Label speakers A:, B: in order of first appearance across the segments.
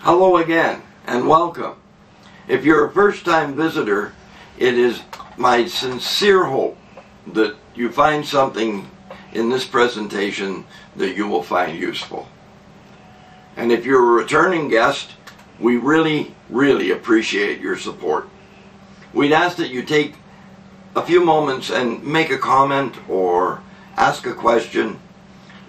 A: Hello again and welcome. If you're a first-time visitor, it is my sincere hope that you find something in this presentation that you will find useful. And if you're a returning guest, we really appreciate your support. We'd ask that you take a few moments and make a comment or ask a question.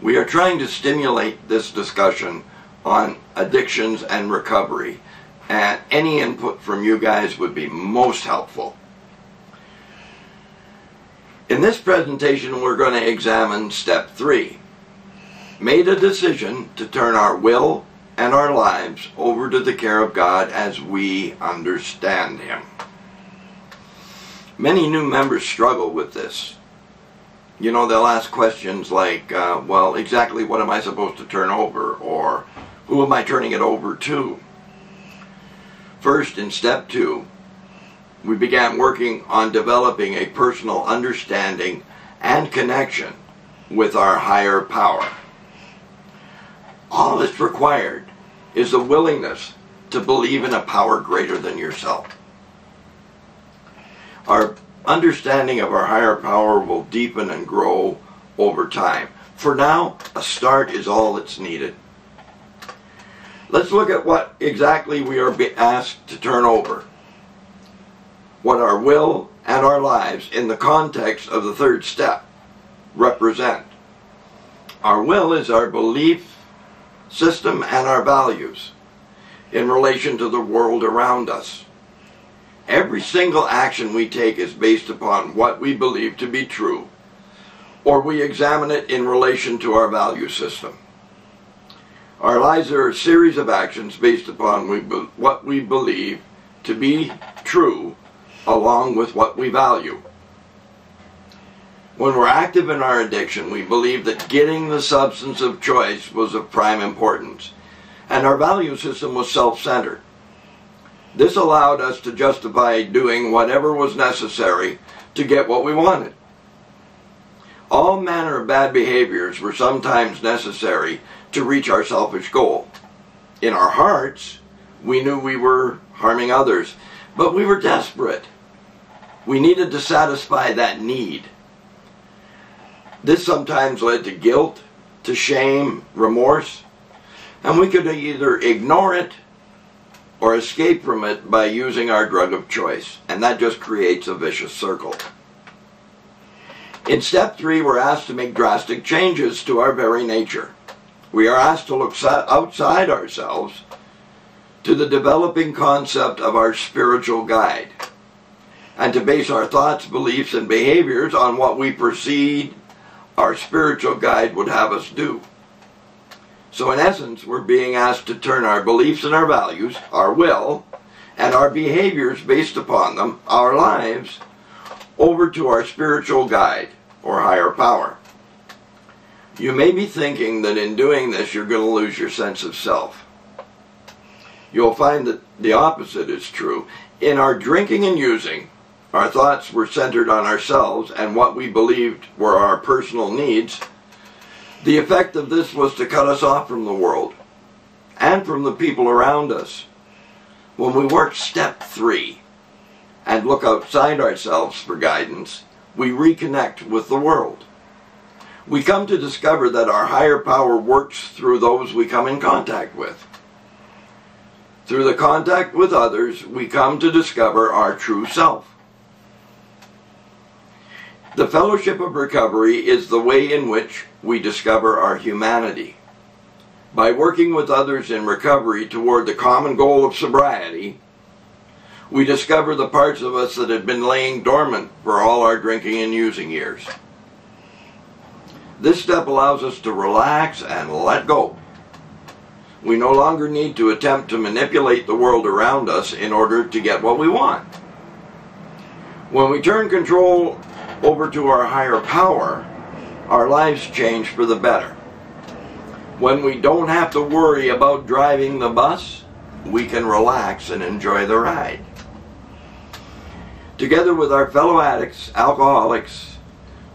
A: We are trying to stimulate this discussion on addictions and recovery, and any input from you guys would be most helpful. In this presentation, we're going to examine step 3. Made a decision to turn our will and our lives over to the care of God as we understand Him. Many new members struggle with this. You know, they'll ask questions like, well, exactly what am I supposed to turn over? Or, who am I turning it over to? First, in step 2, we began working on developing a personal understanding and connection with our higher power. All that's required is a willingness to believe in a power greater than yourself. Our understanding of our higher power will deepen and grow over time. For now, a start is all that's needed. Let's look at what exactly we are asked to turn over. What our will and our lives, in the context of the third step, represent. Our will is our belief system and our values in relation to the world around us. Every single action we take is based upon what we believe to be true, or we examine it in relation to our value system. Our lives are a series of actions based upon what we believe to be true, along with what we value. When we're active in our addiction, we believe that getting the substance of choice was of prime importance, and our value system was self-centered. This allowed us to justify doing whatever was necessary to get what we wanted. All manner of bad behaviors were sometimes necessary to reach our selfish goal. In our hearts, we knew we were harming others, but we were desperate. We needed to satisfy that need. This sometimes led to guilt, to shame, remorse, and we could either ignore it or escape from it by using our drug of choice, and that just creates a vicious circle. In step 3, we're asked to make drastic changes to our very nature. We are asked to look outside ourselves to the developing concept of our spiritual guide, and to base our thoughts, beliefs, and behaviors on what we perceive our spiritual guide would have us do. So in essence, we're being asked to turn our beliefs and our values, our will, and our behaviors based upon them, our lives, over to our spiritual guide, or higher power. You may be thinking that in doing this you're going to lose your sense of self. You'll find that the opposite is true. In our drinking and using, our thoughts were centered on ourselves and what we believed were our personal needs. The effect of this was to cut us off from the world and from the people around us. When we work step 3 and look outside ourselves for guidance, we reconnect with the world. We come to discover that our higher power works through those we come in contact with. Through the contact with others, we come to discover our true self. The fellowship of recovery is the way in which we discover our humanity. By working with others in recovery toward the common goal of sobriety, we discover the parts of us that had been laying dormant for all our drinking and using years. This step allows us to relax and let go. We no longer need to attempt to manipulate the world around us in order to get what we want. When we turn control over to our higher power, our lives change for the better. When we don't have to worry about driving the bus, we can relax and enjoy the ride. Together with our fellow addicts, alcoholics,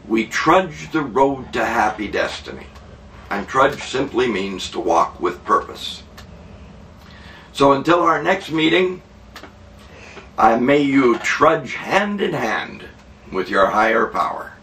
A: we trudge the road to happy destiny. And trudge simply means to walk with purpose. So until our next meeting, may you trudge hand in hand with your higher power.